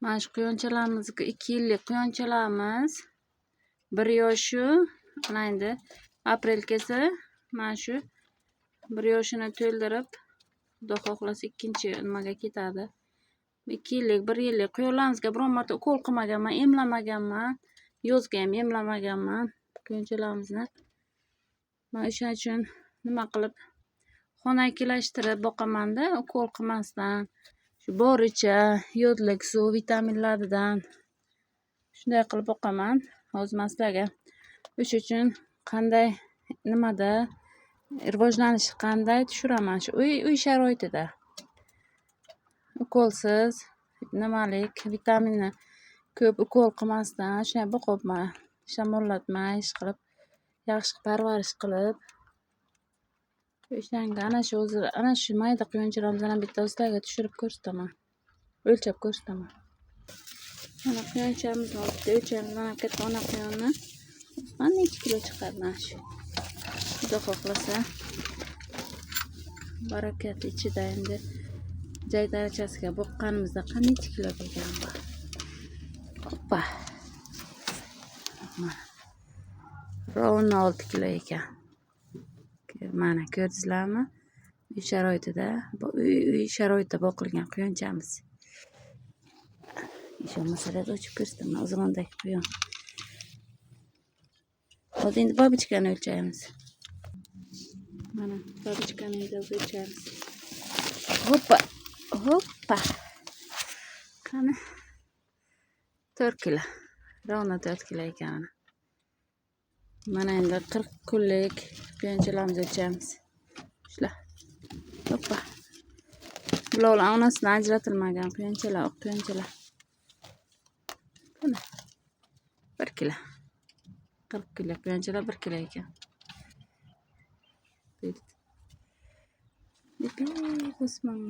Mana shu quyonchalarimizni 2 yillik quyonchalarimiz. 1 yoshi, mana endi aprel kelsa, mana shu 1 yoshini to'ldirib, Xudo xohlasa ikkinchi nimaga ketadi. 2 yillik, 1 yillik quyonlarimizga biron marta ukol qilmaganman, emlamaganman. Yozga ham emlamaganman quyonchalarimizni. Men o'shaning uchun nima qilib xonaklashtirib boqaman-da, ukol qilmasdan. Shu boricha yodlik suv vitaminlaridan shunday qilib boqaman. Hozir men sizlarga o'sha uchun qanday nimada rivojlanishi qanday tushiraman shu uy sharoitida. Ukolsiz nimalik vitaminni ko'p ukol qilmasdan shunday boqibman. Shamollatmay ish qilib, yaxshi parvarish qilib o'shanga ana shu mayda quyonchalarimizdan bitta sizlarga tushirib ko'rsataman. O'lchab ko'rsataman. Mana quyonchamizni olib o'lchamiz. Mana katta ona quyonni. Mana necha kilo chiqadi mana shu. Xudo xohlasa barakat ichida endi joy darajasiga boqqanimizda qancha kilo bo'lgan bor. Hoppa. Rovna 6 kilo ekan. Mana ko'rdingizlarmi? Uy sharoitida, uy sharoitida boqilgan quyonchamiz. Ishonmasalar ochib ko'rsataman. O'zg'ondagi quyon. Hozir endi babichkani o'lchaymiz. Mana babichkani o'lchaymiz. Hoppa. Hoppa. Qani 4 kilo. Rovna 4 kilo ekan. Mana endi 40 kunlik quyonchalarimizni o'lchaymiz. Shular. Hoppa. Bular onasidan ajratilmagan quyonchalar, oq quyonchalar. Mana 1 kilo. 40 kunlik quyonchalar 1 kilo ekan. Bosmam.